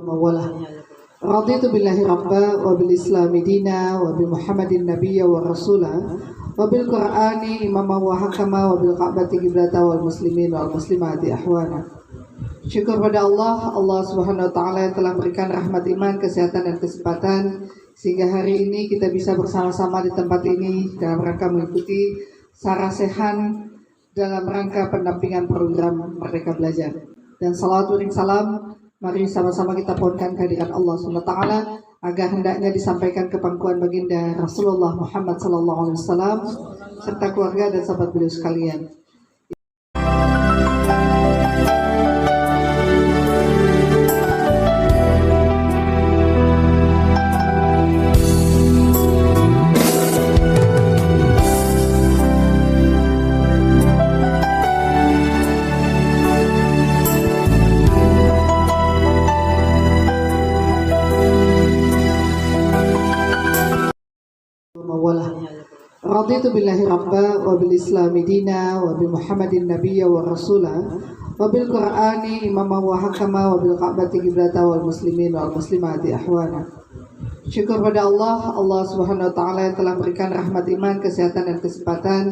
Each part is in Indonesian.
mawalah. Raditu billahi rabba wa bil islami dina wa bi muhammadin nabiyya wa rasula wa bil qur'ani imama wa hakama wa bil ka'bati qiblata wal muslimin wal muslimati ahwana. Syukur pada Allah Subhanahu wa taala yang telah memberikan rahmat iman, kesehatan dan kesempatan sehingga hari ini kita bisa bersama-sama di tempat ini dalam rangka mengikuti sarasehan dalam rangka pendampingan program Merdeka Belajar. Dan salawat dan salam mari sama-sama kita pohonkan kehadiran Allah SWT agar hendaknya disampaikan ke pangkuan baginda Rasulullah Muhammad SAW serta keluarga dan sahabat beliau sekalian. Raditu billahi rabba wa bil islami dina wa bi muhammadin nabiyya wa rasula wa bil qur'ani imama wa hakama wa bil ka'bati qiblata wal muslimin wal muslimati ahwana. Syukur pada Allah Subhanahu wa taala yang telah memberikan rahmat iman, kesehatan dan kesempatan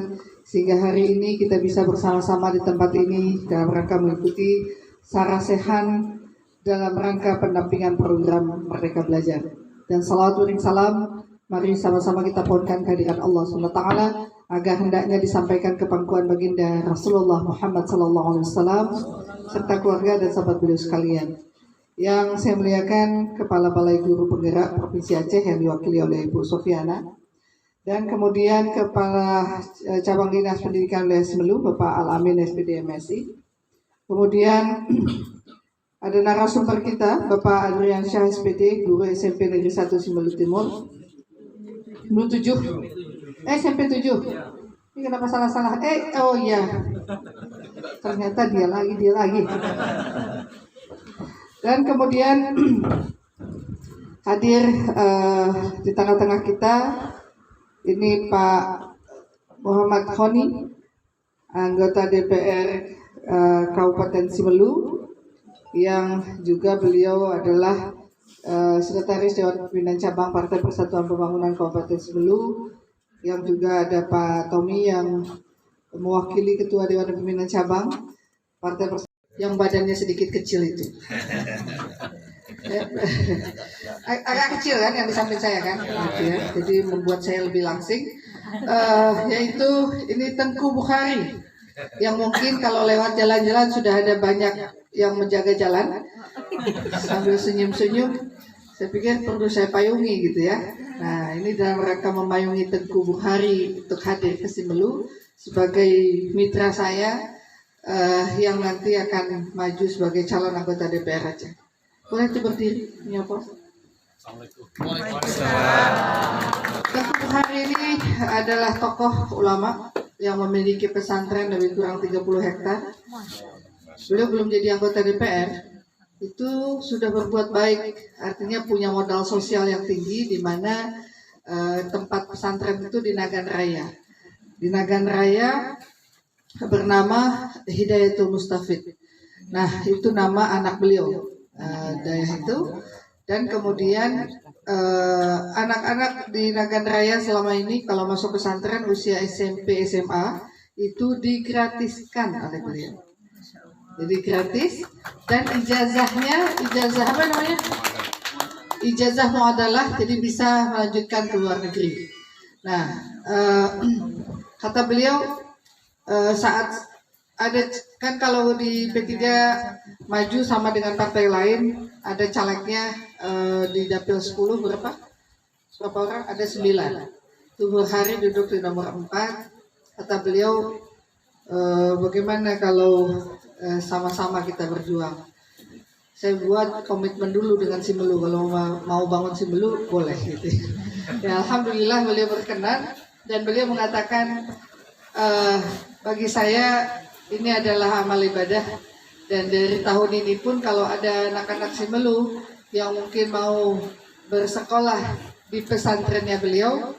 sehingga hari ini kita bisa bersama-sama di tempat ini dalam rangka mengikuti sarasehan dalam rangka pendampingan program Merdeka Belajar. Dan salawat dan salam mari sama-sama kita pohonkan kehadiran Allah SWT agar hendaknya disampaikan ke pangkuan baginda Rasulullah Muhammad SAW serta keluarga dan sahabat beliau sekalian. Yang saya muliakan Kepala Balai Guru Penggerak Provinsi Aceh yang diwakili oleh Ibu Sofiana, dan kemudian Kepala Cabang Dinas Pendidikan Wilayah Simelu Bapak Al-Amin SPD MSI. Kemudian ada narasumber kita Bapak Adrian Syah SPD, Guru SMP Negeri 1 Simelu Timur. Belum 7, SMP 7. Ini kenapa salah-salah? Oh iya, ternyata dia lagi. Dan kemudian hadir di tengah-tengah kita ini Pak Muhammad Khoni, anggota DPR Kabupaten Simelu, yang juga beliau adalah Sekretaris Dewan Pimpinan Cabang Partai Persatuan Pembangunan Kabupaten Simelu, yang juga ada Pak Tommy yang mewakili Ketua Dewan Pimpinan Cabang Partai yang badannya sedikit kecil itu. Agak kecil kan yang di samping saya kan, ya. Jadi membuat saya lebih langsing. Yaitu ini Tengku Bukhari, yang mungkin kalau lewat jalan-jalan sudah ada banyak yang menjaga jalan sambil senyum-senyum. Saya pikir perlu saya payungi gitu ya. Nah, ini dalam rangka memayungi Tengku Bukhari untuk hadir ke Simelu sebagai mitra saya yang nanti akan maju sebagai calon anggota DPR Aceh. Boleh itu berdiri, menyapa. Tengku Bukhari ini adalah tokoh ulama yang memiliki pesantren lebih kurang 30 hektar. Beliau belum jadi anggota DPR, itu sudah berbuat baik, artinya punya modal sosial yang tinggi, di mana tempat pesantren itu di Nagan Raya. Di Nagan Raya bernama Hidayatul Mustafid. Nah, itu nama anak beliau, Dayah itu. Dan kemudian anak-anak di Nagan Raya selama ini kalau masuk pesantren usia SMP, SMA itu digratiskan oleh beliau. Jadi gratis, dan ijazah apa namanya? Ijazah muadalah, jadi bisa melanjutkan ke luar negeri. Nah, kata beliau saat ada kan kalau di P3 maju sama dengan partai lain, ada calegnya di dapil 10 berapa orang? Ada 9. Tubuh Hari duduk di nomor 4. Kata beliau, bagaimana kalau sama-sama kita berjuang. Saya buat komitmen dulu dengan Simelu, kalau mau bangun Simelu boleh gitu. Ya, alhamdulillah beliau berkenan, dan beliau mengatakan bagi saya ini adalah amal ibadah, dan dari tahun ini pun kalau ada anak-anak Simelu yang mungkin mau bersekolah di pesantrennya beliau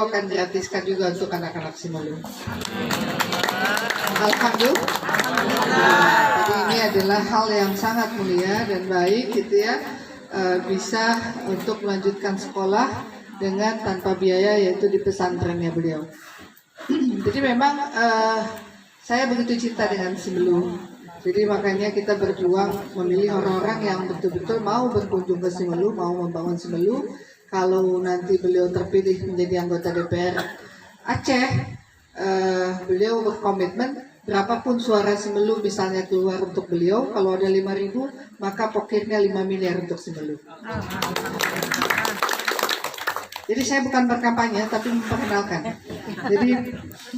akan gratiskan juga untuk anak-anak Simelu. Alhamdulillah. Jadi ini ini adalah hal yang sangat mulia dan baik gitu ya, bisa untuk melanjutkan sekolah dengan tanpa biaya, yaitu di pesantrennya beliau. Jadi memang saya begitu cinta dengan Simelu. Jadi makanya kita berjuang memilih orang-orang yang betul-betul mau berkunjung ke Simelu, mau membangun Simelu. Kalau nanti beliau terpilih menjadi anggota DPR Aceh, beliau berkomitmen berapapun suara Simelu misalnya keluar untuk beliau, kalau ada 5.000 maka pokirnya 5 miliar untuk Simelu. Jadi saya bukan berkampanye tapi memperkenalkan. Jadi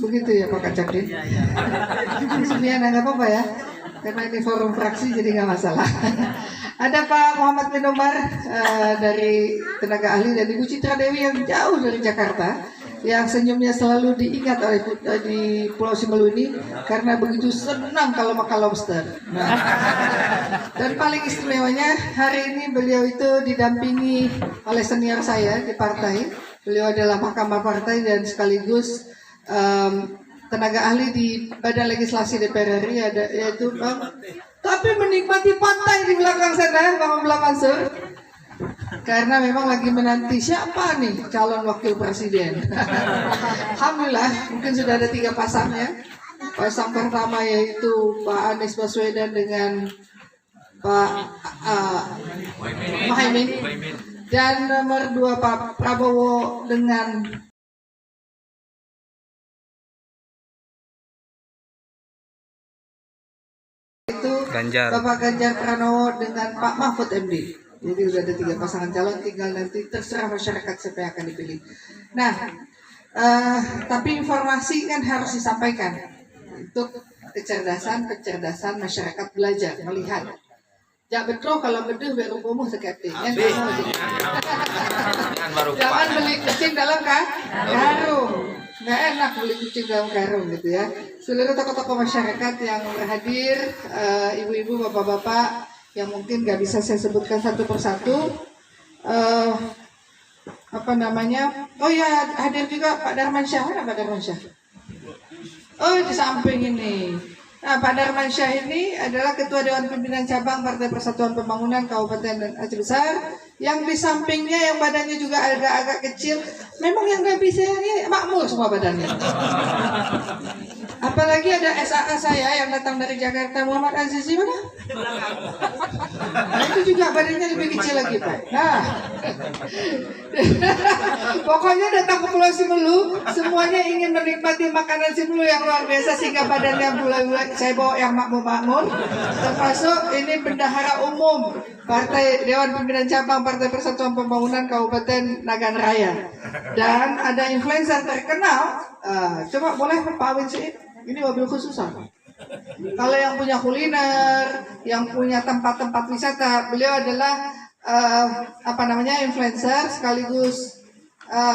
begitu ya Pak Kacakdin. Sebenarnya nggak apa-apa ya, karena ini forum fraksi jadi nggak masalah. Ada Pak Muhammad bin Umar dari tenaga ahli, dan Ibu Citra Dewi yang jauh dari Jakarta, yang senyumnya selalu diingat oleh di Pulau Simelu ini karena begitu senang kalau makan lobster. Nah, dan paling istimewanya hari ini beliau itu didampingi oleh senior saya di partai. Beliau adalah mahkamah partai dan sekaligus tenaga ahli di Badan Legislasi DPR RI, yaitu Bang. Tapi menikmati pantai di belakang sana, Bang Abdullah Mansur. Karena memang lagi menanti siapa nih calon wakil presiden. Alhamdulillah, mungkin sudah ada 3 pasangnya. Pasang pertama yaitu Pak Anies Baswedan dengan Pak Muhaimin, dan nomor 2 Pak Prabowo dengan itu Bapak Ganjar Pranowo dengan Pak Mahfud MD. Jadi sudah ada 3 pasangan calon, tinggal nanti terserah masyarakat siapa yang akan dipilih. Nah, tapi informasi kan harus disampaikan untuk kecerdasan masyarakat belajar, melihat. Jak betul kalau beduh biar umum sekali. Jangan beli kucing dalam karung. Nggak enak beli kucing dalam karung gitu ya. Seluruh tokoh-tokoh masyarakat yang hadir, ibu-ibu, bapak-bapak, yang mungkin nggak bisa saya sebutkan satu persatu. Apa namanya? Oh ya, hadir juga Pak Darman Syah. Mana Pak Darman Syah? Oh, di samping ini. Nah, Pak Darman Syah ini adalah Ketua Dewan Pimpinan Cabang Partai Persatuan Pembangunan Kabupaten Aceh Besar. Yang di sampingnya yang badannya juga agak-agak kecil. Memang yang nggak bisa ini makmur semua badannya. Apalagi ada SAA saya yang datang dari Jakarta, Muhammad Azizi, mana? Nah, itu juga badannya lebih kecil lagi Pak. Nah, pokoknya datang ke Pulau Simelu, semuanya ingin menikmati makanan Simelu yang luar biasa sehingga badannya mulai saya bawa yang makmur-makmur. Termasuk ini bendahara umum Partai Dewan Pimpinan Cabang Partai Persatuan Pembangunan Kabupaten Nagan Raya, dan ada influencer terkenal. Coba boleh Pak Awin sih, ini mobil khususan. Kalau yang punya kuliner, yang punya tempat-tempat wisata, beliau adalah influencer sekaligus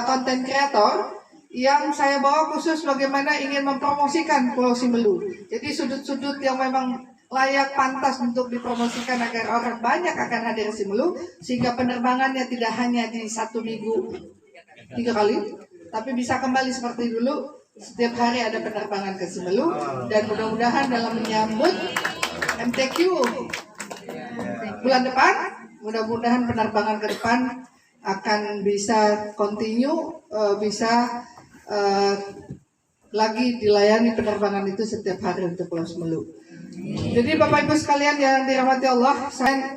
konten kreator yang saya bawa khusus bagaimana ingin mempromosikan Pulau Simelu. Jadi sudut-sudut yang memang layak pantas untuk dipromosikan agar orang banyak akan hadir ke Simelu, sehingga penerbangannya tidak hanya di 1 minggu 3 kali, tapi bisa kembali seperti dulu. Setiap hari ada penerbangan ke Simelu, dan mudah-mudahan dalam menyambut MTQ bulan depan, mudah-mudahan penerbangan ke depan akan bisa continue, bisa lagi dilayani penerbangan itu setiap hari untuk Pulau Simelu. Jadi Bapak Ibu sekalian yang dirahmati Allah, saya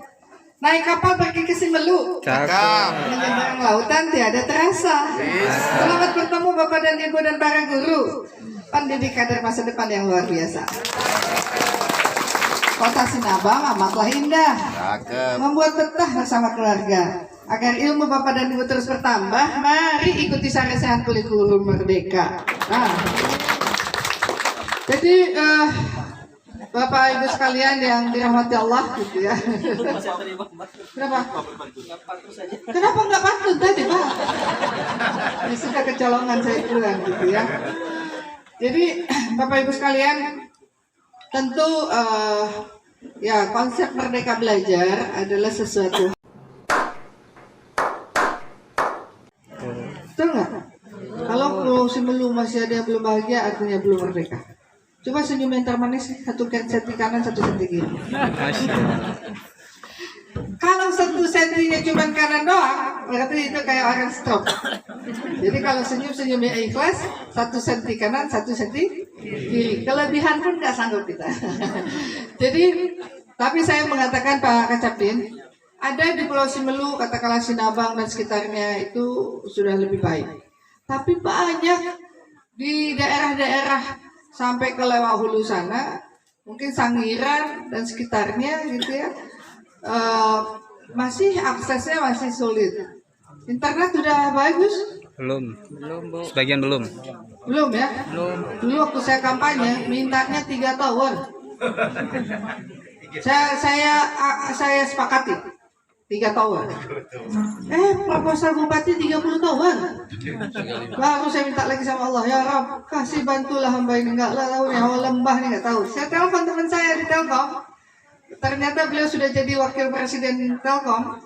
naik kapal pergi ke Simelu. Menyeberang lautan tiada terasa. Selamat bertemu Bapak dan Ibu dan para guru. Pendidik kader masa depan yang luar biasa. Kota Sinabang amatlah indah. Membuat betah bersama keluarga. Agar ilmu Bapak dan Ibu terus bertambah, mari ikuti saresehan kurikulum merdeka. Nah, jadi Bapak Ibu sekalian yang dirahmati Allah gitu ya. Kenapa? Kenapa nggak pantun tadi Pak? Ini sudah kecolongan saya duluan gitu ya. Jadi Bapak Ibu sekalian, tentu ya konsep Merdeka Belajar adalah sesuatu. Betul nggak? Kalau Pulau Simelu masih ada yang belum bahagia, artinya belum merdeka. Coba senyum yang termanis, 1 senti kanan, 1 senti kiri. Kalau 1 sentinya cuma kanan doang, berarti itu kayak orang stroke. Jadi kalau senyum-senyumnya ikhlas, 1 senti kanan, 1 senti kiri. Kelebihan pun nggak sanggup kita. Jadi, tapi saya mengatakan Pak Kacapin, ada di Pulau Simelu, katakanlah Sinabang dan sekitarnya itu sudah lebih baik. Tapi banyak di daerah-daerah sampai ke Lewak Hulu sana, mungkin Sangiran dan sekitarnya gitu ya. Masih aksesnya masih sulit. Internet sudah bagus? Belum Bu. Sebagian belum Ya? Belum. Dulu waktu saya kampanye mintanya 3 tower. Saya sepakati 3 tower. Proposal bupati 30 tower. Baru saya minta lagi sama Allah, ya Rabb, kasih bantulah hamba ini, enggak lah tahu nih, hawa lembah nih enggak tahu. Saya telepon teman saya di Telkom. Ternyata beliau sudah jadi wakil presiden Telkom.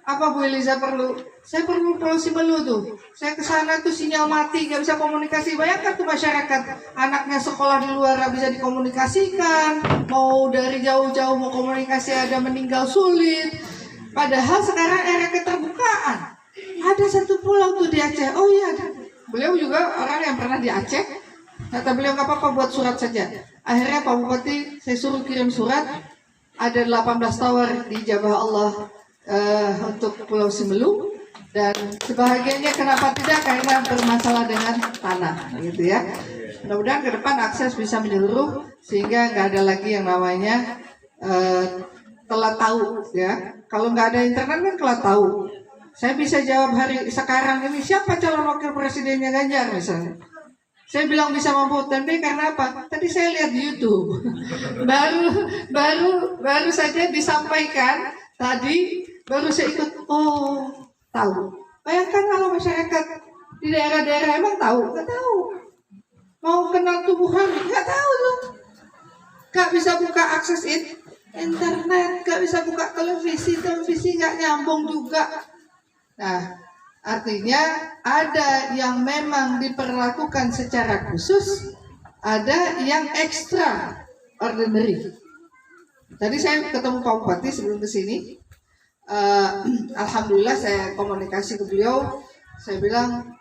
Apa Bu Eliza perlu? Saya perlu Pulau Simelu tuh. Saya ke sana tuh sinyal mati, nggak bisa komunikasi. Bayangkan tuh masyarakat, anaknya sekolah di luar nggak bisa dikomunikasikan. Mau dari jauh-jauh mau komunikasi ada meninggal sulit. Padahal sekarang era keterbukaan. Ada 1 pulau tuh di Aceh. Oh iya, beliau juga orang yang pernah di Aceh. Kata beliau nggak apa-apa buat surat saja. Akhirnya Pak Bupati saya suruh kirim surat. Ada 18 tower di Jabah Allah untuk Pulau Simelu, dan sebahagiannya kenapa tidak, karena bermasalah dengan tanah gitu ya. Mudah-mudahan ke depan akses bisa menyeluruh sehingga nggak ada lagi yang namanya telat tahu ya. Kalau nggak ada internet kan telat tahu. Saya bisa jawab hari sekarang ini siapa calon wakil presidennya Ganjar misalnya. Saya bilang bisa memvote karena apa? Tadi saya lihat di YouTube. baru saja disampaikan tadi, baru saya ikut. Oh, tahu. Bayangkan kalau masyarakat di daerah-daerah emang tahu, nggak tahu. Mau kenal tubuhan, nggak tahu tuh. Nggak bisa buka akses internet, nggak bisa buka televisi nggak nyambung juga. Nah, artinya ada yang memang diperlakukan secara khusus, ada yang extra ordinary. Tadi saya ketemu Pak Bupati sebelum kesini. Alhamdulillah saya komunikasi ke beliau. Saya bilang,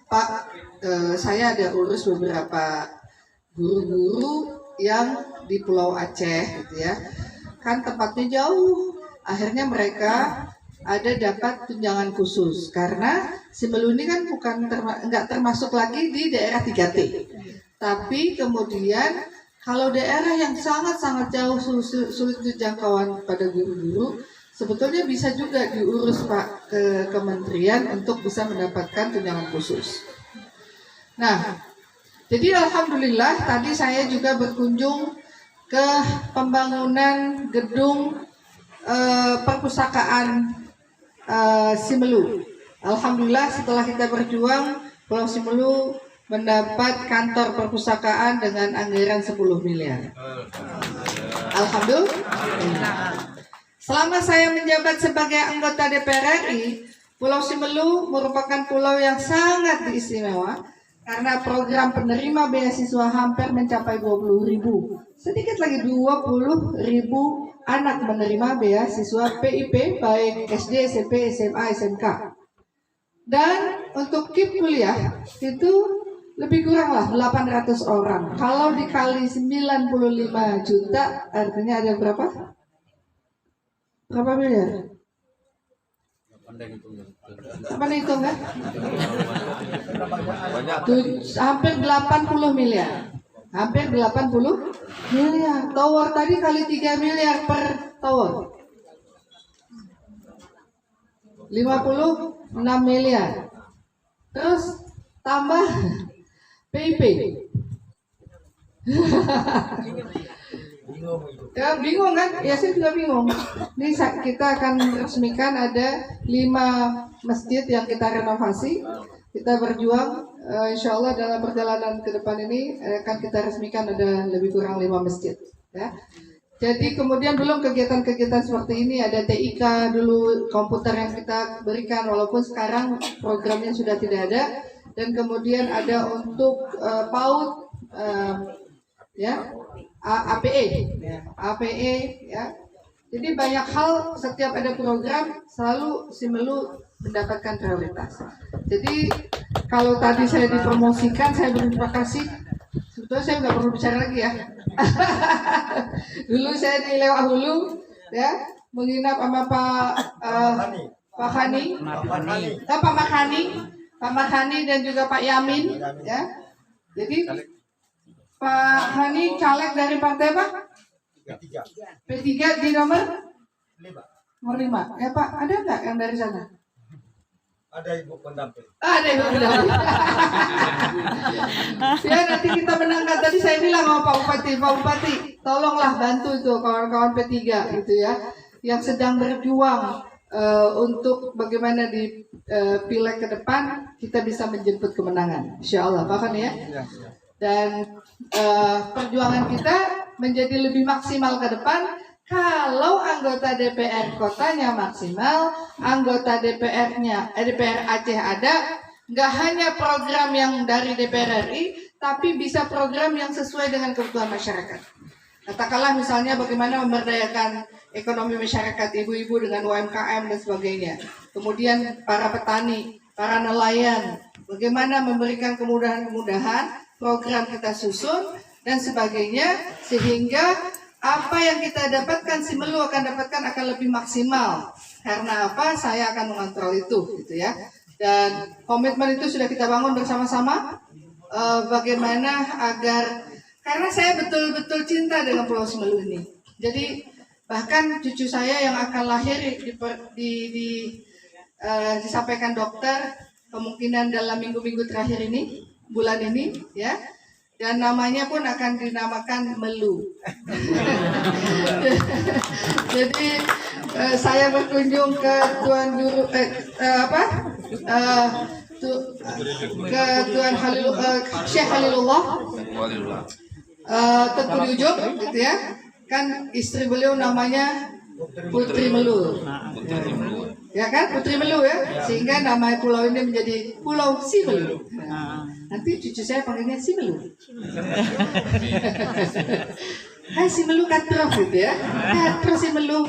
Pak, saya ada urus beberapa guru-guru yang di Pulau Aceh, gitu ya. Kan tempatnya jauh. Akhirnya mereka ada dapat tunjangan khusus karena Simelu ini kan nggak termasuk lagi di daerah 3T. Tapi kemudian kalau daerah yang sangat-sangat jauh sulit dijangkauan pada guru-guru, sebetulnya bisa juga diurus Pak ke kementerian untuk bisa mendapatkan tunjangan khusus. Nah, jadi alhamdulillah tadi saya juga berkunjung ke pembangunan gedung perpustakaan Simelu. Alhamdulillah setelah kita berjuang, Pulau Simelu mendapat kantor perpustakaan dengan anggaran 10 miliar. Alhamdulillah. Selama saya menjabat sebagai anggota DPR RI, Pulau Simelu merupakan pulau yang sangat istimewa karena program penerima beasiswa hampir mencapai 20.000. Sedikit lagi 20.000 anak menerima beasiswa PIP baik SD, SMP, SMA, SMK. Dan untuk KIP kuliah itu lebih kurang lah 800 orang. Kalau dikali 95 juta artinya ada berapa? Berapa miliar? Apa hitung kan? Hampir 80 miliar. Hampir 80 miliar. Tower tadi kali 3 miliar per tower. 56 miliar. Terus tambah PIP. Ya, bingung kan? Ya saya juga bingung. Ini kita akan resmikan ada 5 masjid yang kita renovasi. Kita berjuang, insya Allah dalam perjalanan ke depan ini akan kita resmikan ada lebih kurang 5 masjid. Ya. Jadi kemudian belum kegiatan-kegiatan seperti ini, ada TIK dulu, komputer yang kita berikan walaupun sekarang programnya sudah tidak ada. Dan kemudian ada untuk PAUD ya, APE, APE, ya. Jadi banyak hal setiap ada program selalu Simelu mendapatkan prioritas. Jadi kalau tadi saya dipromosikan, saya berterima kasih. Sebetulnya saya nggak perlu bicara lagi ya. Dulu saya di Lewak Hulu, ya, menginap sama Pak Makani dan juga Pak Yamin, ya. Jadi Pak Hani caleg dari partai apa? P3 di nomor 5. Ya Pak, ada nggak yang dari sana? Ada ibu pendamping. Ada ibu pendamping. Ya nanti kita menangkan. Tadi saya bilang sama Pak Bupati, tolonglah bantu tuh kawan-kawan P3 gitu ya, yang sedang berjuang untuk bagaimana di pileg ke depan kita bisa menjemput kemenangan, insya Allah, Pak kan ya. Dan perjuangan kita menjadi lebih maksimal ke depan. Kalau anggota DPR kotanya maksimal, anggota DPR Aceh ada, nggak hanya program yang dari DPR RI, tapi bisa program yang sesuai dengan kebutuhan masyarakat. Katakanlah misalnya bagaimana memberdayakan ekonomi masyarakat, ibu-ibu dengan UMKM dan sebagainya. Kemudian para petani, para nelayan, bagaimana memberikan kemudahan-kemudahan, program kita susun dan sebagainya, sehingga apa yang kita dapatkan Simelu akan lebih maksimal. Karena apa? Saya akan mengontrol itu, gitu ya. Dan komitmen itu sudah kita bangun bersama-sama. Bagaimana agar, karena saya betul-betul cinta dengan Pulau Simelu ini. Jadi bahkan cucu saya yang akan lahir disampaikan dokter kemungkinan dalam minggu-minggu terakhir ini, bulan ini, ya. Dan namanya pun akan dinamakan Melu. Jadi saya berkunjung ke Tuan Guru ke Tuan Syekh Khalilullah Tengku di ujung, gitu ya. Kan istri beliau namanya Putri Melu. Ya kan, Putri Melu ya. Sehingga nama pulau ini menjadi Pulau Simelu. Nanti cucu saya panggilnya Simelu. Hai Simelu Katro gitu ya. Katro Simelu.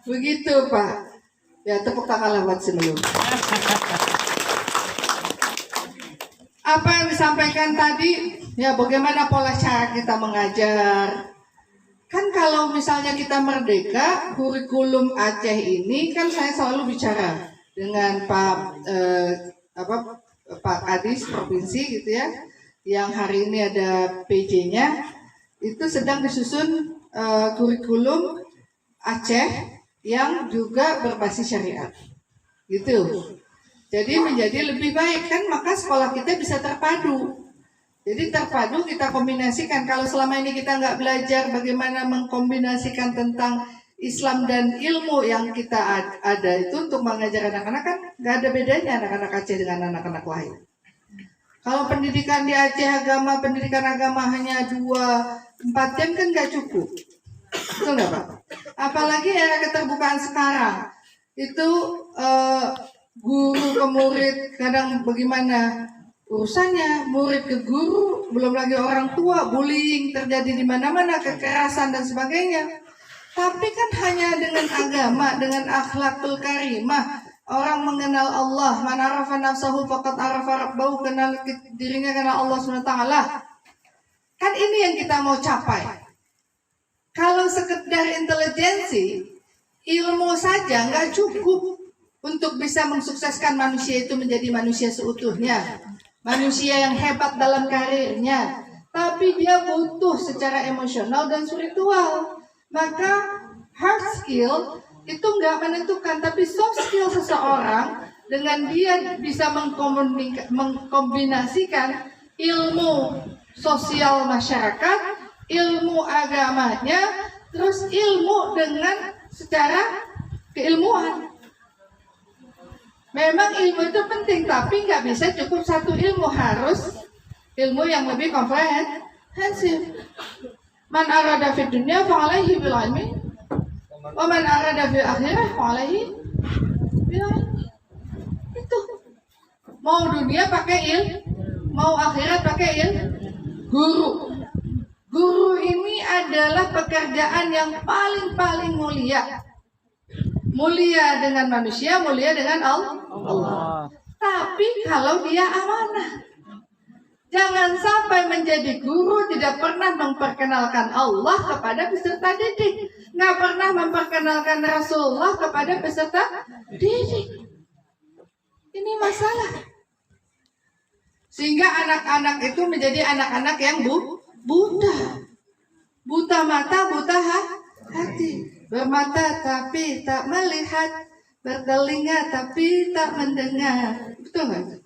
Begitu Pak. Ya tepuk tanganlah buat Simelu. Apa yang disampaikan tadi, ya bagaimana pola cara kita mengajar. Kan kalau misalnya kita merdeka, kurikulum Aceh ini kan saya selalu bicara dengan Pak Kadis Provinsi gitu ya, yang hari ini ada PJ-nya, itu sedang disusun kurikulum Aceh yang juga berbasis syariat, gitu. Jadi menjadi lebih baik kan, maka sekolah kita bisa terpadu. Jadi terpadu kita kombinasikan. Kalau selama ini kita nggak belajar bagaimana mengkombinasikan tentang Islam dan ilmu yang kita ada itu untuk mengajar anak-anak, kan nggak ada bedanya anak-anak Aceh dengan anak-anak lain. Kalau pendidikan di Aceh pendidikan agama hanya 2-4 jam kan nggak cukup. Betul nggak Pak? Apalagi era keterbukaan sekarang. Itu guru ke murid kadang bagaimana urusannya, murid ke guru, belum lagi orang tua, bullying terjadi di mana-mana, kekerasan dan sebagainya. Tapi kan hanya dengan agama, dengan akhlakul karimah, orang mengenal Allah. Man arafa nafsahu faqad arafa rabbahu, kenal dirinya kenal Allah SWT. Kan ini yang kita mau capai. Kalau sekedar intelijensi, ilmu saja nggak cukup untuk bisa mensukseskan manusia itu menjadi manusia seutuhnya. Manusia yang hebat dalam karirnya, tapi dia butuh secara emosional dan spiritual. Maka hard skill itu nggak menentukan, tapi soft skill seseorang dengan dia bisa mengkombinasikan ilmu sosial masyarakat, ilmu agamanya, terus ilmu dengan secara keilmuan. Memang ilmu itu penting, tapi nggak bisa cukup satu ilmu, harus ilmu yang lebih komprehensif. Man arada fid dunya fa'alaihi bil ilmi, wa man arada fil akhirah fa'alaihi bil ilmi. Itu. Mau dunia pakai ilmu, mau akhirat pakai ilmu. Guru. Guru ini adalah pekerjaan yang paling mulia. Mulia dengan manusia, mulia dengan Allah. Tapi kalau dia amanah, jangan sampai menjadi guru tidak pernah memperkenalkan Allah kepada peserta didik, nggak pernah memperkenalkan Rasulullah kepada peserta didik. Ini masalah. Sehingga anak-anak itu menjadi anak-anak yang buta mata, buta hati. Bermata tapi tak melihat, bertelinga tapi tak mendengar. Betul nggak?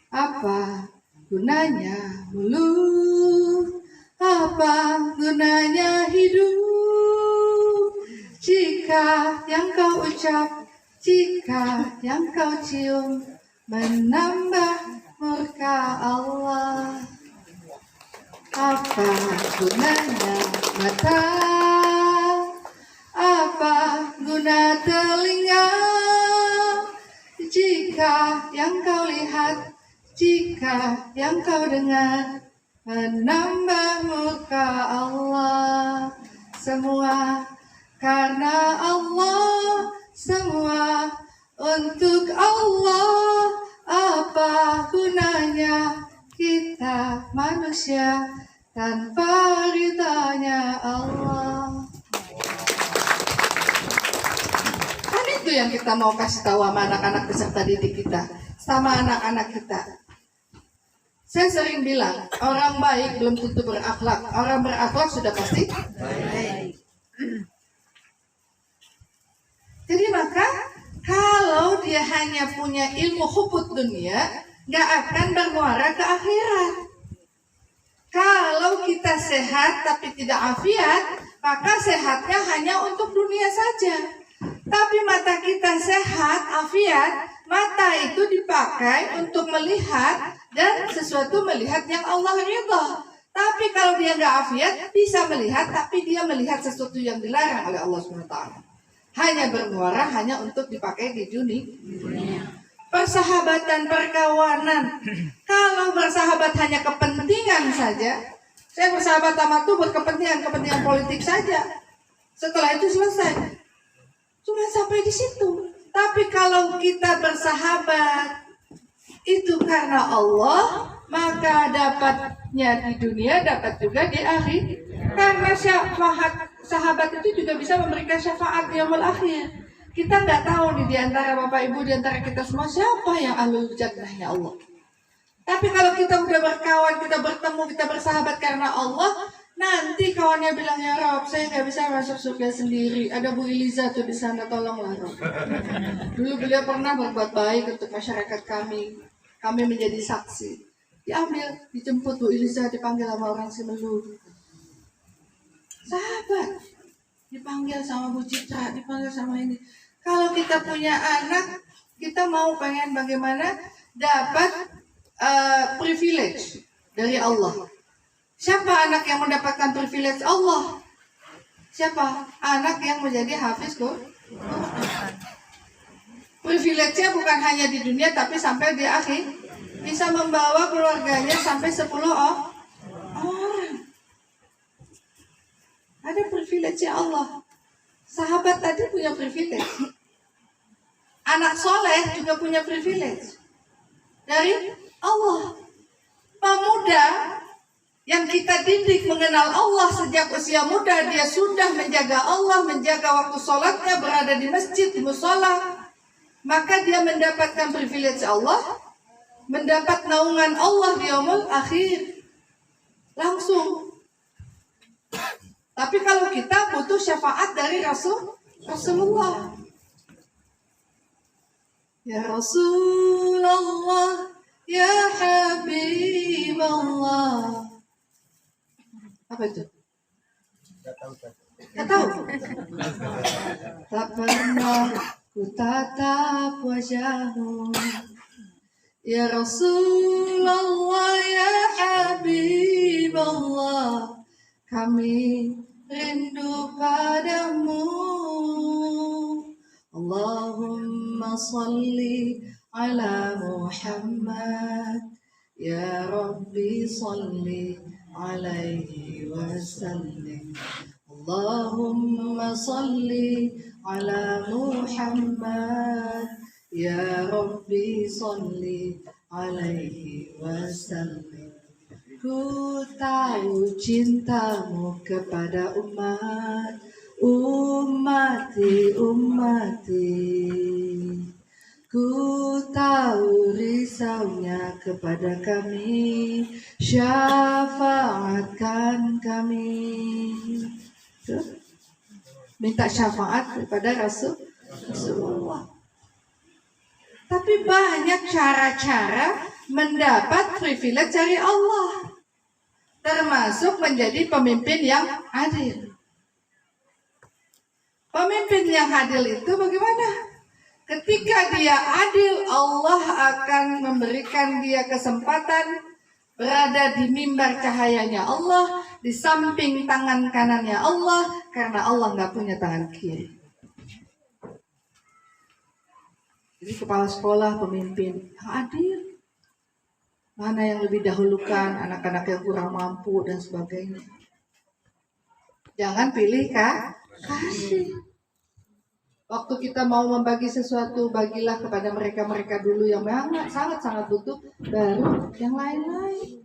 Apa gunanya mulut? Apa gunanya hidup? Jika yang kau ucap, jika yang kau cium menambah murka Allah. Apa gunanya mata? Apa guna telinga jika yang kau lihat, jika yang kau dengar menambah muka Allah? Semua karena Allah, semua untuk Allah. Apa gunanya kita manusia tanpa ridhanya Allah? Kan itu yang kita mau kasih tahu sama anak-anak peserta didik kita, sama anak-anak kita. Saya sering bilang, orang baik belum tentu berakhlak. Orang berakhlak sudah pasti baik. Jadi maka kalau dia hanya punya ilmu hubud dunia, nggak akan bermuara ke akhirat. Kalau kita sehat tapi tidak afiat, maka sehatnya hanya untuk dunia saja. Tapi mata kita sehat, afiat, mata itu dipakai untuk melihat dan sesuatu melihat yang Allah ridha. Tapi kalau dia nggak afiat, bisa melihat, tapi dia melihat sesuatu yang dilarang oleh Allah SWT. Hanya bermuara, hanya untuk dipakai di dunia. Persahabatan, perkawanan. Kalau bersahabat hanya kepentingan saja, saya bersahabat sama tuh berkepentingan politik saja. Setelah itu selesai. Cuma sampai di situ. Tapi kalau kita bersahabat itu karena Allah, maka dapatnya di dunia, dapat juga di akhir. Karena sahabat itu juga bisa memberikan syafaat di yaumul akhir. Kita nggak tahu nih di antara Bapak Ibu, di antara kita semua siapa yang ahlul jannahnya Allah. Tapi kalau kita udah berkawan, kita bertemu, kita bersahabat karena Allah, nanti kawannya bilang, ya Rob, saya nggak bisa masuk surga sendiri. Ada Bu Iliza tuh di sana, tolonglah Rob. Dulu beliau pernah berbuat baik untuk masyarakat kami. Kami menjadi saksi. Diambil, dijemput Bu Iliza, dipanggil sama orang Simelu. Sahabat, dipanggil sama Bu Citra, dipanggil sama ini. Kalau kita punya anak, kita mau pengen bagaimana dapat privilege dari Allah. Siapa anak yang mendapatkan privilege Allah? Siapa? Anak yang menjadi hafiz Quran. Privilege-nya bukan hanya di dunia, tapi sampai di akhir. Bisa membawa keluarganya sampai 10 orang. Ada privilege Allah. Sahabat tadi punya privilege. Anak soleh juga punya privilege dari Allah. Pemuda yang kita didik mengenal Allah sejak usia muda, dia sudah menjaga Allah, menjaga waktu sholatnya, berada di masjid, di musola, maka dia mendapatkan privilege Allah, mendapat naungan Allah di yaumul akhir. Langsung. Tapi kalau kita butuh syafaat dari Rasulullah. Ya Rasulullah, ya Habiballah. Apa itu? Gak tahu. Tak pernah ku tatap wajahmu, ya Rasulullah, ya Habiballah. Kami rindu padamu. Allahumma salli ala Muhammad, ya Rabbi salli عليه وسلم اللهم صل على محمد يا ربي صل عليه wasallim. Ku tahu cintamu kepada ummati. Ku tahu risaunya kepada kami, syafaatkan kami. Tuh. Minta syafaat kepada Rasulullah. Tapi banyak cara-cara mendapat privilege dari Allah, termasuk menjadi pemimpin yang adil. Pemimpin yang adil itu bagaimana? Ketika dia adil, Allah akan memberikan dia kesempatan berada di mimbar cahayanya Allah, di samping tangan kanannya Allah, karena Allah nggak punya tangan kiri. Jadi kepala sekolah, pemimpin yang adil. Mana yang lebih dahulukan, anak-anak yang kurang mampu dan sebagainya. Jangan pilih kasih. Waktu kita mau membagi sesuatu, bagilah kepada mereka-mereka dulu yang sangat-sangat butuh, baru yang lain-lain.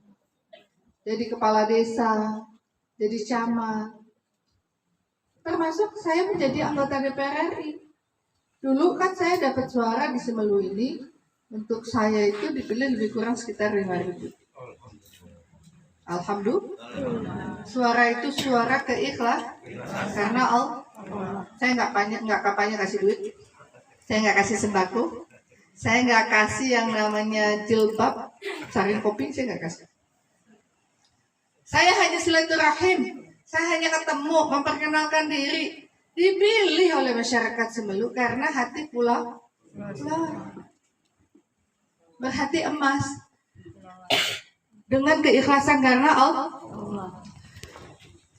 Jadi kepala desa, jadi camat. Termasuk saya menjadi anggota DPR RI. Dulu kan saya dapat suara di Semelu ini, untuk saya itu dipilih lebih kurang sekitar 5.000. Alhamdulillah. Suara itu suara keikhlas, karena saya nggak kampanye kasih duit, saya nggak kasih sembako, saya nggak kasih yang namanya jilbab, saring kopi, saya nggak kasih. Saya hanya silaturahim, saya hanya ketemu, memperkenalkan diri, dipilih oleh masyarakat Semelu karena hati pulau berhati emas dengan keikhlasan karena Allah.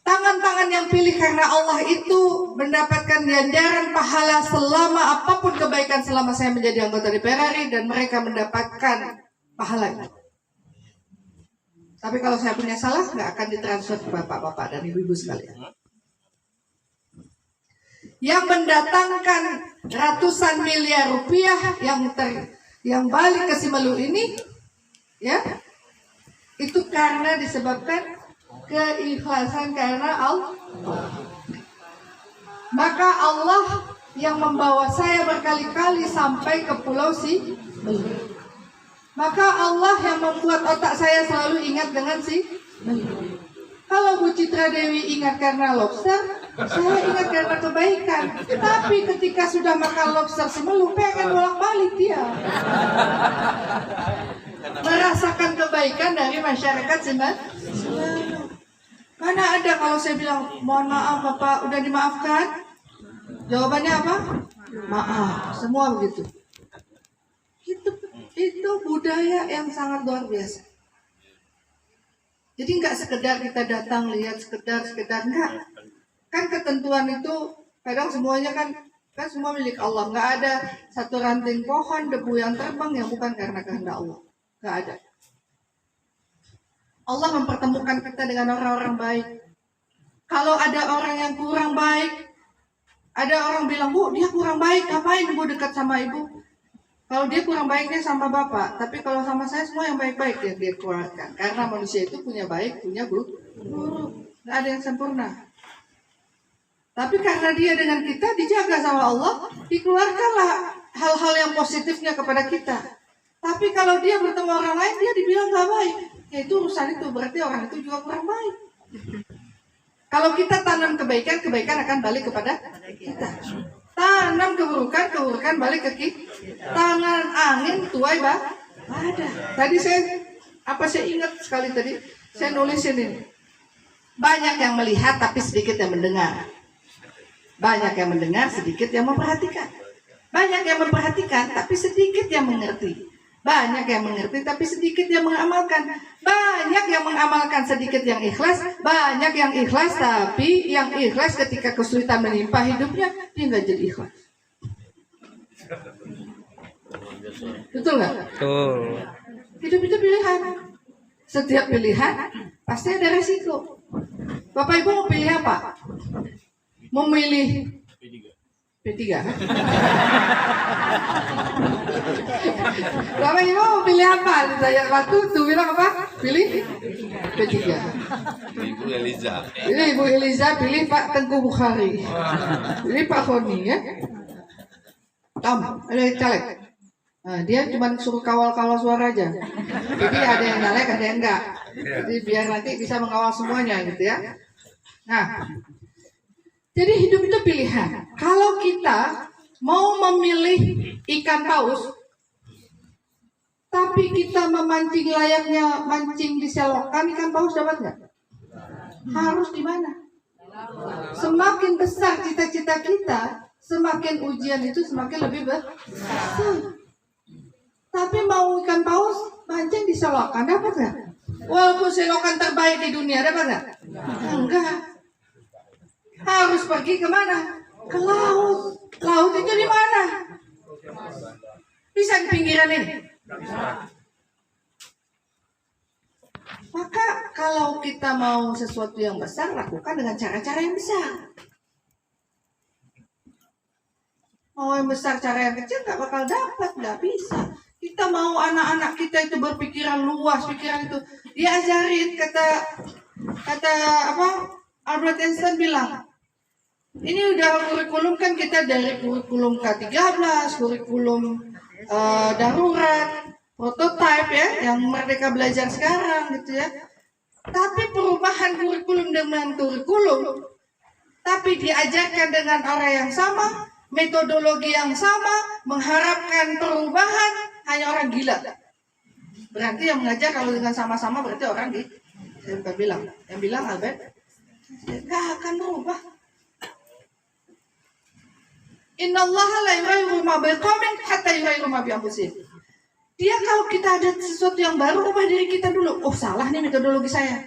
Tangan-tangan yang pilih karena Allah itu mendapatkan ganjaran pahala selama apapun kebaikan selama saya menjadi anggota DPR RI, dan mereka mendapatkan pahala itu. Tapi kalau saya punya salah, nggak akan ditransfer ke bapak-bapak dan ibu-ibu sekalian. Yang mendatangkan ratusan miliar rupiah yang balik ke Semelu ini, ya, itu karena disebabkan keikhlasan karena Allah. Maka Allah yang membawa saya berkali-kali sampai ke Pulau Semelu. Maka Allah yang membuat otak saya selalu ingat dengan Semelu. Kalau Bu Citra Dewi ingat karena lobster, saya ingat karena kebaikan. Tapi ketika sudah makan lobster Semelu, pengen bolak-balik dia. Merasakan kebaikan dari masyarakat Semelu. Mana ada kalau saya bilang, mohon maaf Bapak, udah dimaafkan? Jawabannya apa? Maaf, semua begitu. Itu budaya yang sangat luar biasa. Jadi nggak sekedar kita datang lihat sekedar enggak. Kan ketentuan itu kadang semuanya kan semua milik Allah. Nggak ada satu ranting pohon debu yang terbang yang bukan karena kehendak Allah. Nggak ada. Allah mempertemukan kita dengan orang-orang baik. Kalau ada orang yang kurang baik, ada orang bilang, Bu, dia kurang baik, ngapain Bu dekat sama Ibu? Kalau dia kurang baiknya sama Bapak, tapi kalau sama saya semua yang baik-baik yang dia keluarkan. Karena manusia itu punya baik, punya buruk. Nggak ada yang sempurna. Tapi karena dia dengan kita dijaga sama Allah, dikeluarkanlah hal-hal yang positifnya kepada kita. Tapi kalau dia bertemu orang lain, dia dibilang gak baik. Ya itu urusan itu, berarti orang itu juga kurang baik. Kalau kita tanam kebaikan, kebaikan akan balik kepada kita. Tanam keburukan balik ke kita. Tangan angin tuai ada. Tadi saya ingat sekali tadi, saya nulisin ini. Banyak yang melihat tapi sedikit yang mendengar. Banyak yang mendengar, sedikit yang memperhatikan. Banyak yang memperhatikan tapi sedikit yang mengerti. Banyak yang mengerti tapi sedikit yang mengamalkan. Banyak yang mengamalkan, sedikit yang ikhlas. Banyak yang ikhlas tapi yang ikhlas ketika kesulitan menimpa hidupnya, dia nggak jadi ikhlas. Betul nggak? Betul. Hidup itu pilihan. Setiap pilihan pasti ada resiko. Bapak Ibu mau pilih apa? Memilih P3. Bapak Ibu mau pilih apa? Ditanya waktu tuh bilang apa? Pilih P3. Ibu Eliza. Pilih Ibu Eliza, pilih Pak Tengku Bukhari, pilih Pak Koni ya. Tom, ada caleg. Nah, dia cuma suruh kawal-kawal suara aja. Jadi ada yang caleg, ada yang enggak. Jadi biar nanti bisa mengawal semuanya gitu ya. Nah, jadi hidup itu pilihan. Kalau kita mau memilih ikan paus, tapi kita memancing layaknya mancing di selokan, ikan paus dapat nggak? Harus di mana? Semakin besar cita-cita kita, semakin ujian itu semakin lebih besar. Tapi mau ikan paus mancing di selokan dapat nggak? Walaupun selokan terbaik di dunia dapat nggak? Enggak. Harus pergi kemana? Ke laut. Laut itu di mana? Bisa di pinggiran ini. Maka kalau kita mau sesuatu yang besar, lakukan dengan cara-cara yang besar. Mau yang besar, cara yang kecil nggak bakal dapat, nggak bisa. Kita mau anak-anak kita itu berpikiran luas, pikiran itu diajarin kata apa? Albert Einstein bilang, ini udah kurikulum kan kita dari kurikulum K13, kurikulum darurat, prototype ya, yang Merdeka Belajar sekarang gitu ya. Tapi perubahan kurikulum dengan kurikulum, tapi diajarkan dengan orang yang sama, metodologi yang sama, mengharapkan perubahan, hanya orang gila. Berarti yang mengajar kalau dengan sama-sama berarti orang di, saya bilang, yang bilang Albert, gak akan berubah. Innallaha la yughayyiru ma biqaumin hatta yughayyiru ma bi anfusihim. Dia kalau kita ada sesuatu yang baru, ubah diri kita dulu. Oh salah nih metodologi saya.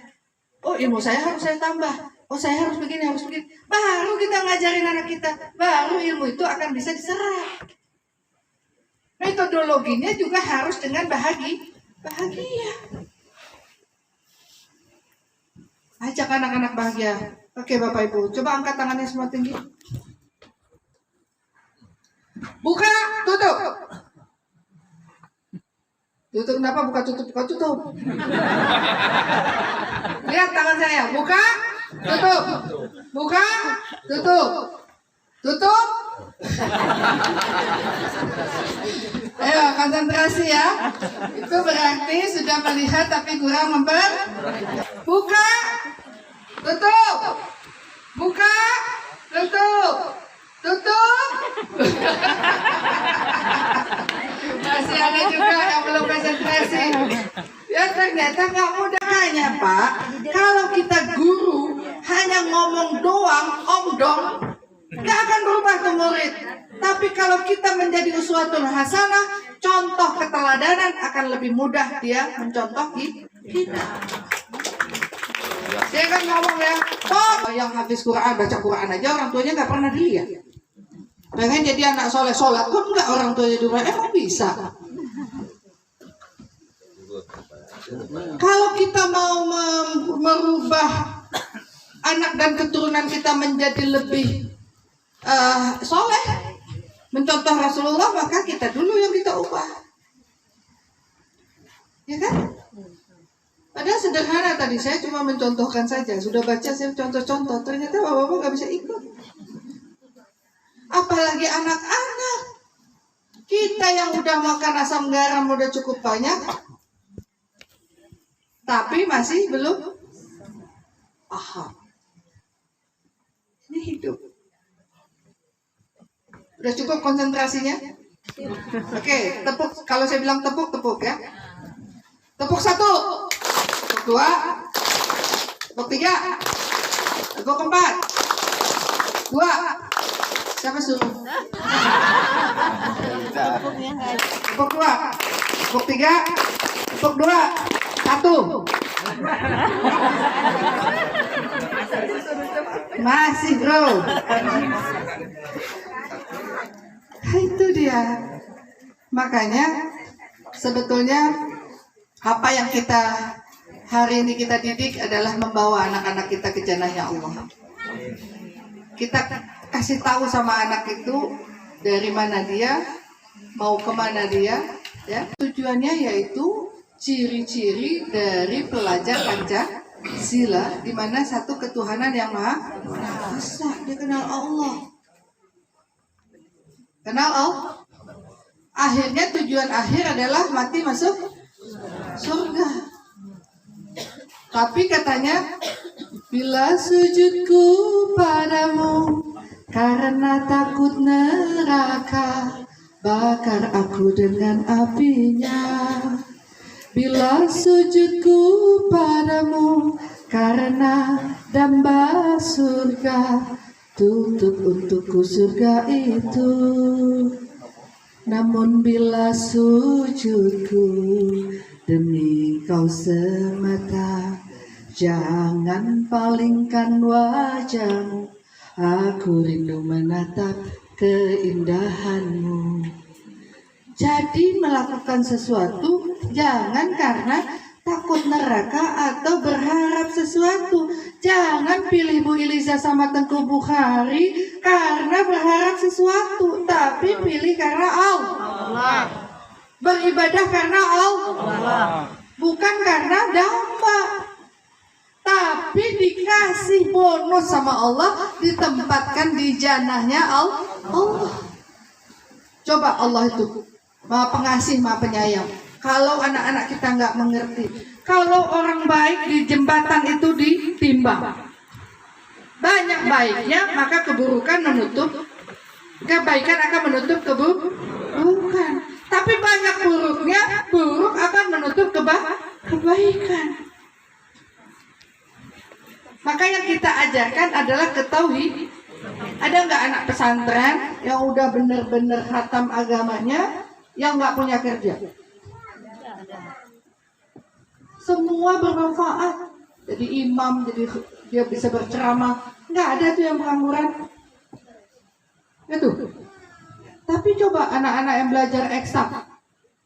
Oh ilmu saya harus saya tambah. Oh saya harus begini, harus begini. Baru kita ngajarin anak kita. Baru ilmu itu akan bisa diserap. Metodologinya juga harus dengan bahagia. Ajak anak-anak bahagia. Oke Bapak Ibu, coba angkat tangannya semua tinggi. Buka, tutup. Tutup kenapa? Buka, tutup. Lihat tangan saya. Buka, tutup. Buka, tutup. Tutup. Ayo konsentrasi ya. Itu berarti sudah melihat tapi kurang buka, tutup. Buka, tutup. Tutup. Masih ada juga yang belum konsentrasi. Ya ternyata nggak mudah hanya Pak. Kalau kita guru hanya ngomong doang, omdong, nggak akan berubah tuh murid. Tapi kalau kita menjadi uswatun hasanah, contoh keteladanan akan lebih mudah dia mencontoh kita. Dia kan ngomong ya, oh yang habis Quran, baca Quran aja orang tuanya nggak pernah dilihat. Pengen jadi anak soleh sholat pun nggak orang tuanya dulu, emang bisa? Kalau kita mau merubah anak dan keturunan kita menjadi lebih soleh, mencontoh Rasulullah, maka kita dulu yang kita ubah, ya kan? Padahal sederhana tadi, saya cuma mencontohkan saja. Sudah baca saya contoh-contoh, ternyata bapak-bapak nggak bisa ikut. Apalagi anak-anak kita yang udah makan asam garam udah cukup banyak, tapi masih belum paham. Ini hidup. Udah cukup konsentrasinya? Oke, tepuk. Kalau saya bilang tepuk ya. Tepuk 1, tepuk 2, tepuk 3, tepuk 4, 2. Siapa suruh? Tepuk 2, tepuk 3, tepuk 2, 1. Masih bro. Itu dia. Makanya sebetulnya apa yang kita hari ini kita didik adalah membawa anak-anak kita ke jannahnya Allah. Kita kasih tahu sama anak itu dari mana dia, mau kemana dia, ya. Tujuannya yaitu ciri-ciri dari pelajar Pancasila, di mana satu ketuhanan yang maha esa. Dia kenal Allah. Kenal Allah. Akhirnya tujuan akhir adalah mati masuk surga. Tapi katanya, bila sujudku padamu karena takut neraka, bakar aku dengan apinya. Bila sujudku padamu karena damba surga, tutup untukku surga itu. Namun bila sujudku demi kau semata, jangan palingkan wajahmu, aku rindu menatap keindahanmu. Jadi melakukan sesuatu jangan karena takut neraka atau berharap sesuatu. Jangan pilih Bu Iliza sama Tengku Bukhari karena berharap sesuatu, tapi pilih karena Allah. Beribadah karena Allah, bukan karena damba. Tapi dikasih bonus sama Allah, ditempatkan di jannahnya Allah. Coba Allah itu Maha Pengasih, Maha Penyayang. Kalau anak-anak kita nggak mengerti, kalau orang baik di jembatan itu ditimbang, banyak baiknya maka keburukan menutup kebaikan, akan menutup keburukan. Tapi banyak buruknya, buruk akan menutup kebaikan. Maka yang kita ajarkan adalah ketauhid. Ada nggak anak pesantren yang udah bener-bener khatam agamanya yang nggak punya kerja? Semua bermanfaat. Jadi imam, jadi dia bisa berceramah. Nggak ada tuh yang pengangguran. Itu. Tapi coba anak-anak yang belajar eksak,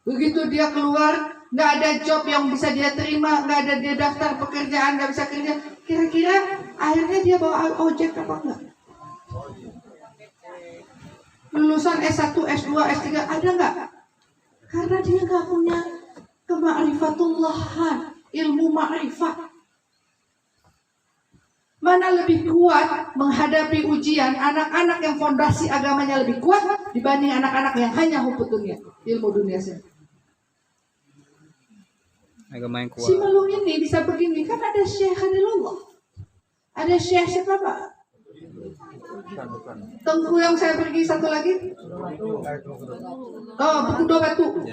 begitu dia keluar, nggak ada job yang bisa dia terima, nggak ada dia daftar pekerjaan, nggak bisa kerja. Kira-kira akhirnya dia bawa ojek apa enggak? Lulusan S1, S2, S3 ada nggak? Karena dia nggak punya kema'rifatullahan, ilmu ma'rifat. Mana lebih kuat menghadapi ujian anak-anak yang fondasi agamanya lebih kuat dibanding anak-anak yang hanya hubut dunia, ilmu dunia saja. Agama yang Si kuat. Melung ini bisa begini kan ada Syekh Khalilullah. Ada Syekh siapa Pak? Tengku yang saya pergi satu lagi. Oh, buku dua batu.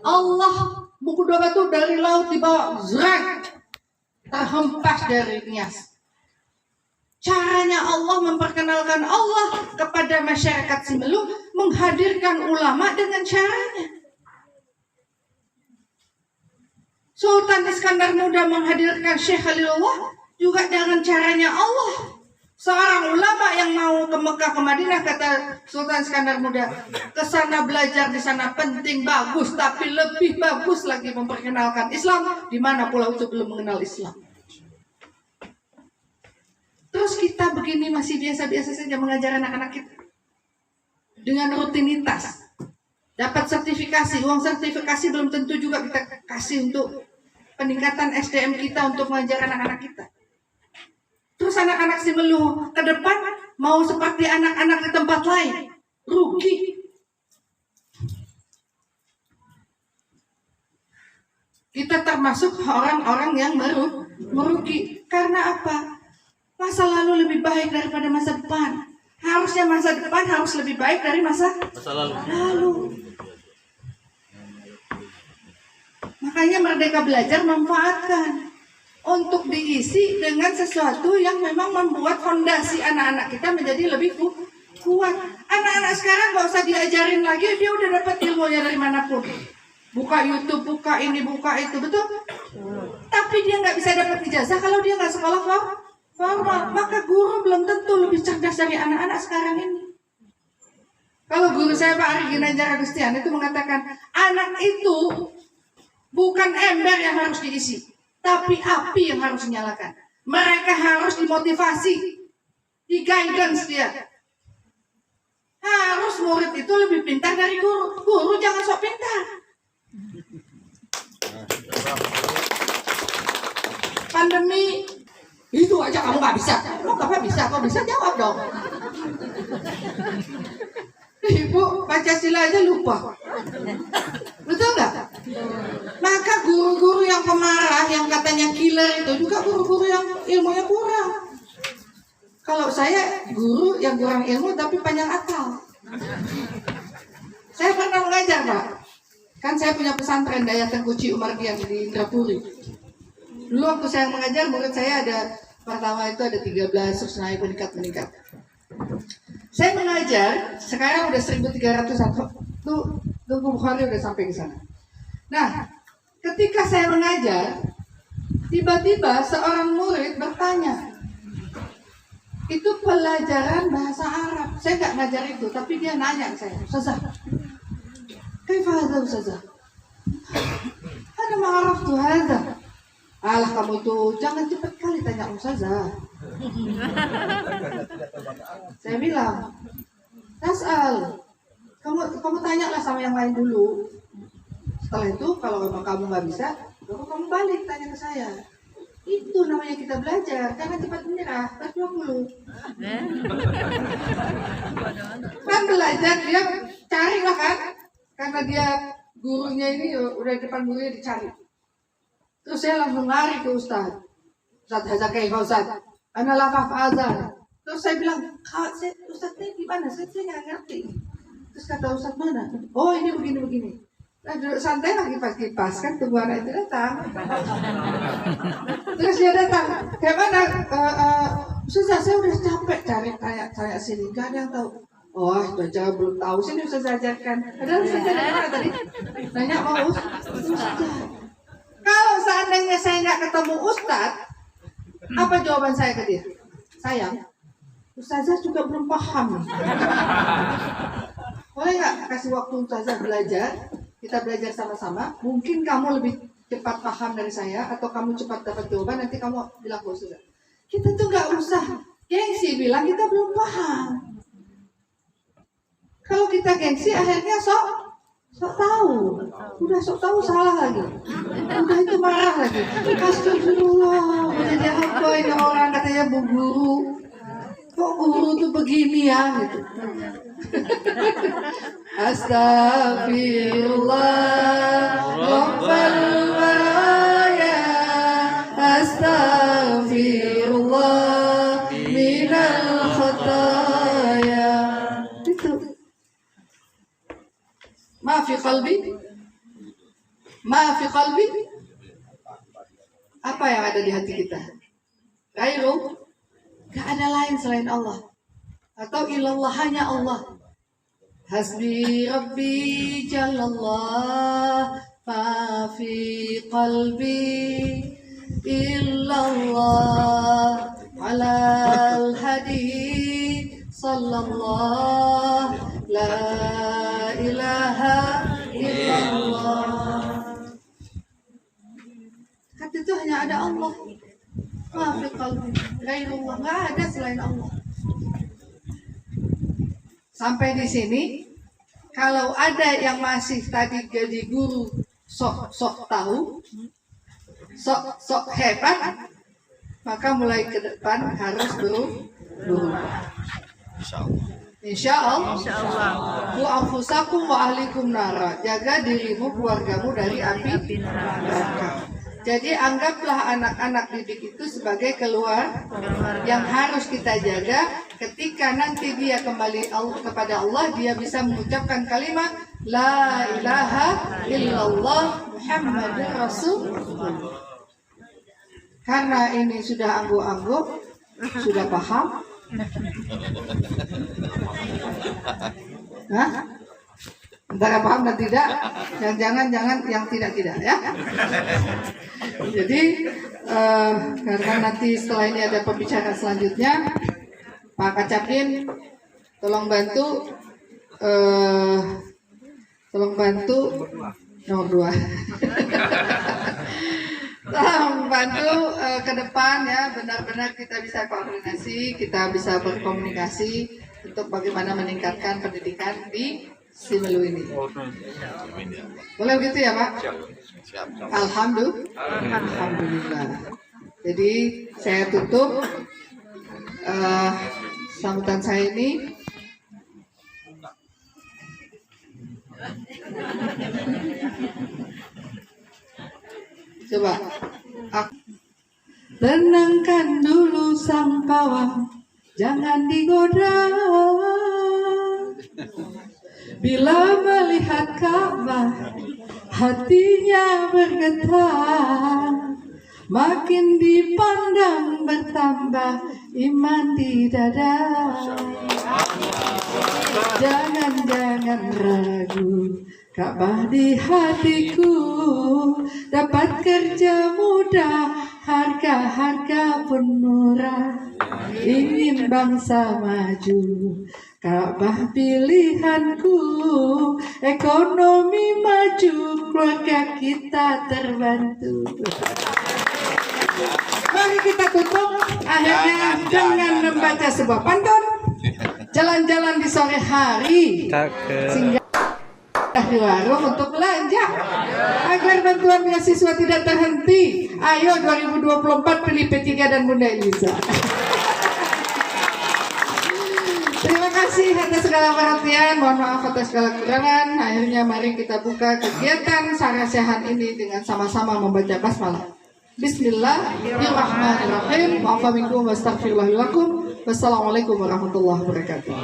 Allah, buku dua batu dari laut dibawa zrak, terhempas dari Nias. Caranya Allah memperkenalkan Allah kepada masyarakat Simelung, menghadirkan ulama dengan caranya. Sultan Iskandar Muda menghadirkan Syekh Khalilullah juga dengan caranya Allah. Seorang ulama yang mau ke Mekah, ke Madinah, kata Sultan Iskandar Muda, ke sana belajar, di sana penting, bagus, tapi lebih bagus lagi memperkenalkan Islam di mana pulau itu belum mengenal Islam. Terus kita begini masih biasa-biasa saja mengajar anak-anak kita dengan rutinitas. Dapat sertifikasi, uang sertifikasi belum tentu juga kita kasih untuk peningkatan SDM kita untuk mengajar anak-anak kita. Terus anak-anak Simelung ke depan mau seperti anak-anak di tempat lain, rugi. Kita termasuk orang-orang yang merugi. Karena apa? Masa lalu lebih baik daripada masa depan. Harusnya masa depan harus lebih baik dari masa lalu. Makanya Merdeka Belajar memanfaatkan untuk diisi dengan sesuatu yang memang membuat fondasi anak-anak kita menjadi lebih kuat. Anak-anak sekarang nggak usah diajarin lagi, dia udah dapat ilmunya dari manapun. Buka YouTube, buka ini, buka itu, betul? Tapi dia nggak bisa dapat ijazah kalau dia nggak sekolah formal. Maka guru belum tentu lebih cerdas dari anak-anak sekarang ini. Kalau guru saya Pak Ari Ginanjar Agustian itu mengatakan, anak itu bukan ember yang harus diisi, tapi api yang harus dinyalakan. Mereka harus dimotivasi, di-guidance dia. Harus murid itu lebih pintar dari guru. Guru jangan sok pintar. Pandemi itu aja kamu nggak bisa. Kok Bapak bisa? Kok bisa? Jawab dong. Ibu Pancasila aja lupa. Betul nggak? Maka guru-guru yang pemarah, yang katanya killer itu juga guru-guru yang ilmunya kurang. Kalau saya guru yang kurang ilmu tapi panjang akal. Saya pernah mengajar, Pak. Kan saya punya pesantren Daya Tengkuci Umar Dian di Indrapuri. Dulu waktu saya mengajar, murid saya ada pertama itu ada 13, terus naik meningkat. Saya mengajar, sekarang udah 1.300 tuh Bukhari udah sampai ke sana. Nah, ketika saya mengajar, tiba-tiba seorang murid bertanya, itu pelajaran bahasa Arab. Saya nggak ngajar itu, tapi dia nanya ke saya, Ustazah, kaifa hadza Ustazah? Ana ma araftu hadza. Alah kamu tuh jangan cepat kali tanya Ustazah. Saya bilang, Tas'al, kamu tanyalah sama yang lain dulu. Setelah itu kalau memang kamu nggak bisa, baru kamu balik tanya ke saya. Itu namanya kita belajar, jangan cepat menyerah, berjuang dulu. Kan belajar dia carilah kan, karena dia gurunya ini udah di depan gurunya dicari. Terus saya langsung lari ke Ustaz Hazakai Ustaz, ana lafaf azan. Terus saya bilang, Ustaz ini gimana? Saya nggak ngerti. Terus kata Ustaz mana? Oh ini begini. Nah duduk santai lagi pas kan tunggu anak itu datang. Terus dia datang, kayak mana? Ustaz saya udah capek cari tanya sini, gak ada yang tahu. Oh Ustaz belum tahu, sini Ustaz ajarkan. Padahal Ustaz dari mana tadi? Nanya mau Ustaz. Kalau seandainya saya nggak ketemu Ustaz, apa jawaban saya ke dia? Sayang, Ustazah juga belum paham. Boleh nggak kasih waktu Ustazah belajar? Kita belajar sama-sama. Mungkin kamu lebih cepat paham dari saya, atau kamu cepat dapat jawaban. Nanti kamu bilang ke Ustazah. Kita tuh nggak usah gengsi bilang kita belum paham. Kalau kita gengsi, akhirnya sok tahu. Udah sok tahu salah lagi. Udah itu marah lagi. Astagfirullah. Jadi apa ini orang katanya bu guru. Kok guru tuh begini ya gitu. Astagfirullah Rabbal baraya. Astagfirullah minal khataya. Itu. Maafi qalbi. Apa yang ada di hati kita? Ghairu, gak ada lain selain Allah. Atau ilallah, hanya Allah. Hasbi Rabbi Jalallah, ma fi qalbi illallah, ala al-hadi sallallahu la ilaha illallah. Hati itu hanya ada Allah. Maafi qalbi ghairullah, nggak ada selain Allah. Sampai di sini, kalau ada yang masih tadi jadi guru sok tahu, sok hebat, maka mulai ke depan harus berubah. Insya Allah. Bu anfusakum wa ahlikum nara. Jaga dirimu, keluargamu dari api neraka. Jadi anggaplah anak-anak didik itu sebagai keluar yang harus kita jaga. Ketika nanti dia kembali kepada Allah, dia bisa mengucapkan kalimat La ilaha illallah Muhammadur Rasulullah. Karena ini sudah angguk-angguk, sudah paham. Hah? Antara paham dan tidak, dan jangan yang tidak ya. Jadi karena nanti setelah ini ada pembicaraan selanjutnya, Pak Kacapin tolong bantu nomor 2. Tolong bantu ke depan ya, benar-benar kita bisa koordinasi, kita bisa berkomunikasi untuk bagaimana meningkatkan pendidikan di Simelu ini. Boleh begitu ya Pak? Siap. Alhamdulillah. Jadi saya tutup sambutan saya ini. Coba. Tenangkan dulu sang pawang, jangan digoda. Bila melihat Ka'bah, hatinya bergetar. Makin dipandang bertambah iman di dada. Jangan ragu, Ka'bah di hatiku, dapat kerja mudah, harga pun murah. Ingin bangsa maju, Ka'bah pilihanku, ekonomi maju, keluarga kita terbantu. Mari kita tutup akhirnya dengan membaca sebuah pantun. Jalan-jalan di sore hari, singgah di warung untuk belanja agar bantuan beasiswa tidak terhenti. Ayo 2024 pilih P3 dan Bunda Elisa. Terima kasih atas segala perhatian, mohon maaf atas segala kekurangan. Akhirnya mari kita buka kegiatan sarasiahan ini dengan sama-sama membaca basmalah. Bismillahirrahmanirrahim. Wassalamualaikum warahmatullahi wabarakatuh.